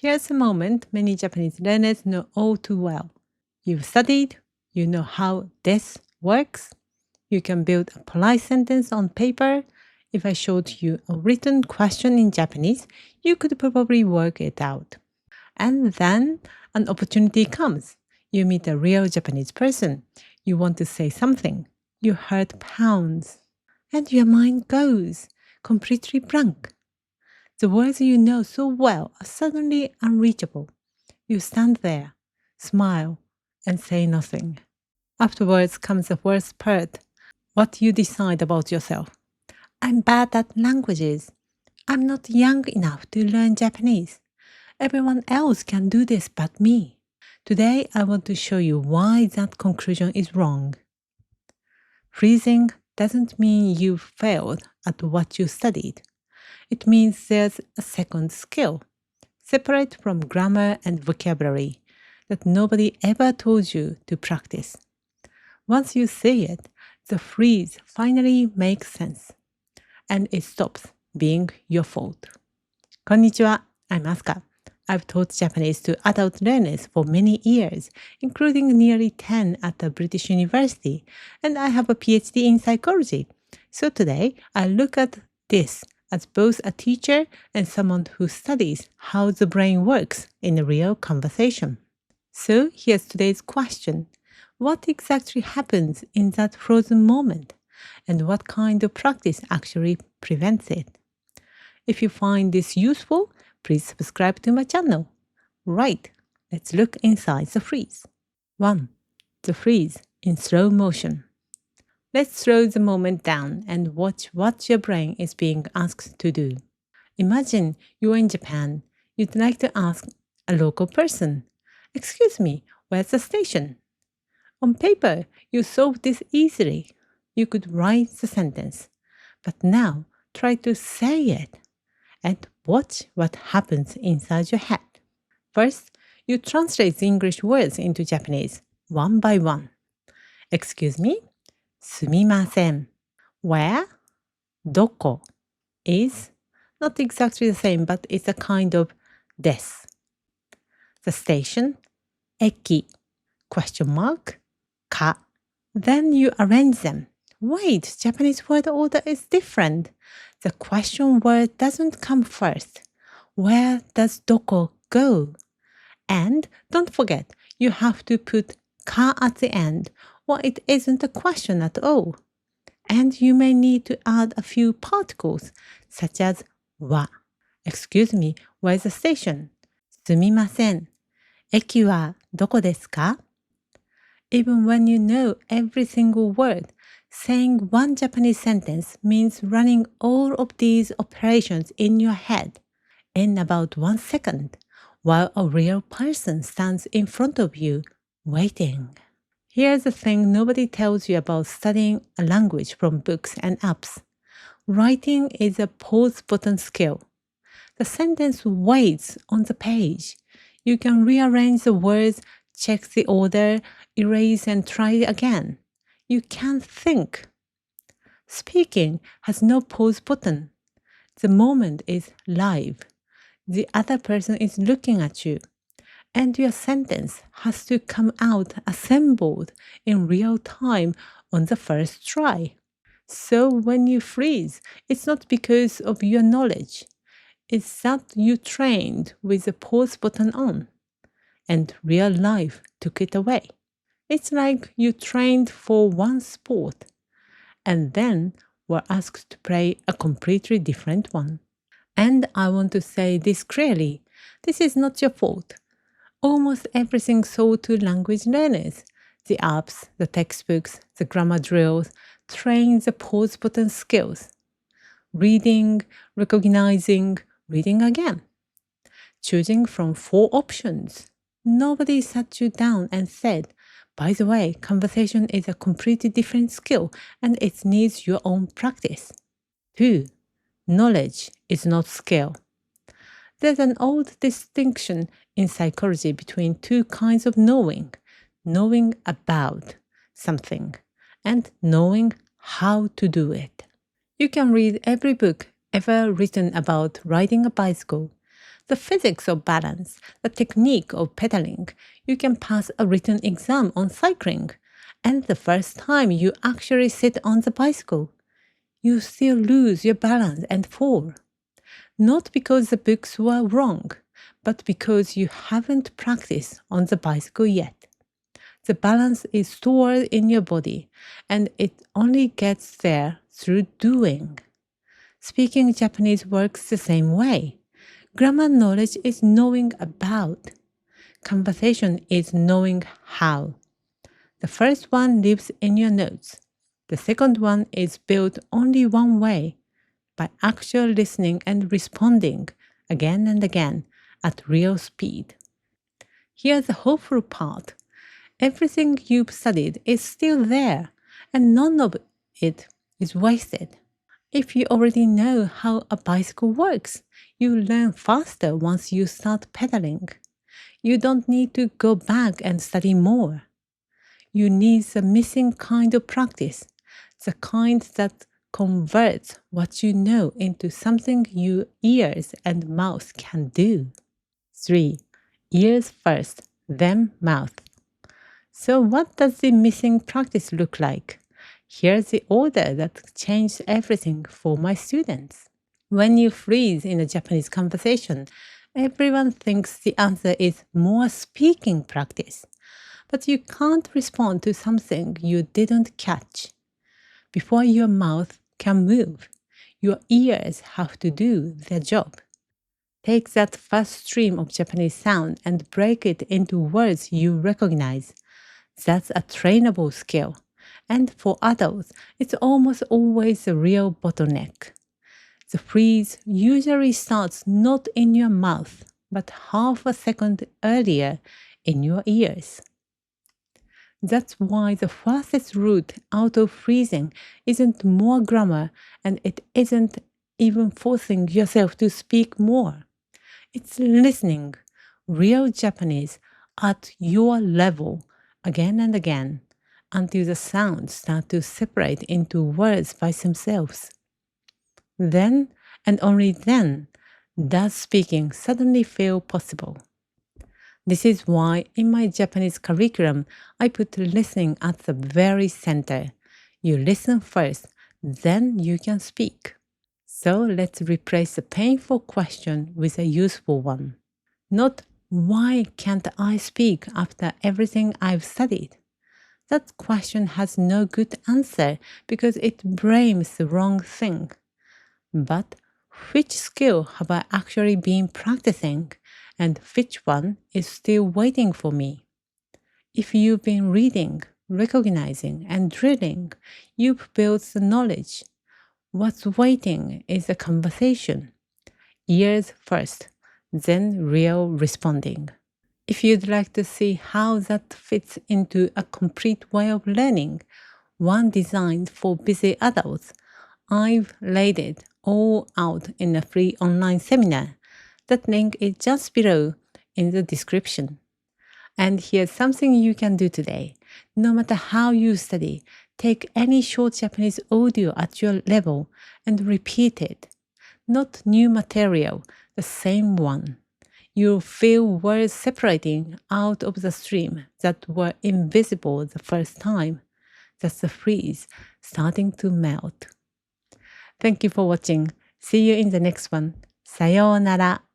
Here's a moment many Japanese learners know all too well. You've studied, you know how this works. You can build a polite sentence on paper. If I showed you a written question in Japanese, you could probably work it out. And then an opportunity comes. You meet a real Japanese person. You want to say something. You heard pounds. And your mind goes completely blank. The words you know so well are suddenly unreachable. You stand there, smile, and say nothing. Afterwards comes the worst part. What you decide about yourself. I'm bad at languages. I'm not young enough to learn Japanese. Everyone else can do this but me. Today I want to show you why that conclusion is wrong. Freezing doesn't mean you failed at what you studied. It means there's a second skill, separate from grammar and vocabulary, that nobody ever told you to practice. Once you say it, the freeze finally makes sense, and it stops being your fault. Konnichiwa, I'm Asuka. I've taught Japanese to adult learners for many years, including nearly 10 at a British university, and I have a PhD in psychology. So today, I look at this as both a teacher and someone who studies how the brain works in a real conversation. So here's today's question. What exactly happens in that frozen moment? And what kind of practice actually prevents it? If you find this useful, please subscribe to my channel. Right, let's look inside the freeze. 1. The freeze in slow motion. Let's slow the moment down and watch what your brain is being asked to do. Imagine you're in Japan. You'd like to ask a local person, "Excuse me, where's the station?" On paper, you solved this easily. You could write the sentence. But now, try to say it and watch what happens inside your head. First, you translate the English words into Japanese, one by one. Excuse me, すみません. Where? どこ is not exactly the same, but it's a kind of です. The station, 駅 question mark, か. Then you arrange them. Wait, Japanese word order is different. The question word doesn't come first. Where does どこ go? And don't forget, you have to put か at the end, or it isn't a question at all. And you may need to add a few particles, such as は. Excuse me, where's the station? すみません。駅はどこですか? Even when you know every single word, saying one Japanese sentence means running all of these operations in your head in about 1 second, while a real person stands in front of you, waiting. Here's the thing nobody tells you about studying a language from books and apps. Writing is a pause button skill. The sentence waits on the page. You can rearrange the words, check the order, erase and try again. You can't think. Speaking has no pause button. The moment is live. The other person is looking at you. And your sentence has to come out assembled in real time on the first try. So when you freeze, it's not because of your knowledge. It's that you trained with the pause button on, and real life took it away. It's like you trained for one sport, and then were asked to play a completely different one. And I want to say this clearly, this is not your fault. Almost everything sold to language learners, the apps, the textbooks, the grammar drills, train the pause button skills. Reading, recognizing, reading again. Choosing from 4 options. Nobody sat you down and said, by the way, conversation is a completely different skill and it needs your own practice. 2. Knowledge is not skill. There's an old distinction in psychology between 2 kinds of knowing. Knowing about something and knowing how to do it. You can read every book ever written about riding a bicycle. the physics of balance, the technique of pedaling. You can pass a written exam on cycling, and the first time you actually sit on the bicycle, you still lose your balance and fall. Not because the books were wrong, but because you haven't practiced on the bicycle yet. The balance is stored in your body, and it only gets there through doing. Speaking Japanese works the same way. Grammar knowledge is knowing about. Conversation is knowing how. The first one lives in your notes. The second one is built only one way, by actual listening and responding again and again at real speed. Here's the hopeful part. Everything you've studied is still there, and none of it is wasted. If you already know how a bicycle works, you learn faster once you start pedaling. You don't need to go back and study more. You need the missing kind of practice, the kind that converts what you know into something your ears and mouth can do. 3. Ears first, then mouth. So what does the missing practice look like? Here's the order that changed everything for my students. When you freeze in a Japanese conversation, everyone thinks the answer is more speaking practice. But you can't respond to something you didn't catch. Before your mouth can move, your ears have to do their job. Take that first stream of Japanese sound and break it into words you recognize. That's a trainable skill. And for adults, it's almost always a real bottleneck. The freeze usually starts not in your mouth, but half a second earlier in your ears. That's why the fastest route out of freezing isn't more grammar, and it isn't even forcing yourself to speak more. It's listening, real Japanese, at your level, again and again, until the sounds start to separate into words by themselves. Then, and only then, does speaking suddenly feel possible. This is why in my Japanese curriculum, I put listening at the very center. You listen first, then you can speak. So let's replace the painful question with a useful one. Not, why can't I speak after everything I've studied? That question has no good answer because it blames the wrong thing. But which skill have I actually been practicing, and which one is still waiting for me? If you've been reading, recognizing, and drilling, you've built the knowledge. What's waiting is a conversation. Ears first, then real responding. If you'd like to see how that fits into a complete way of learning, one designed for busy adults, I've laid it all out in a free online seminar. That link is just below in the description. And here's something you can do today. No matter how you study, take any short Japanese audio at your level and repeat it. Not new material, the same one. You'll feel words separating out of the stream that were invisible the first time. That's the freeze starting to melt. Thank you for watching. See you in the next one. さようなら。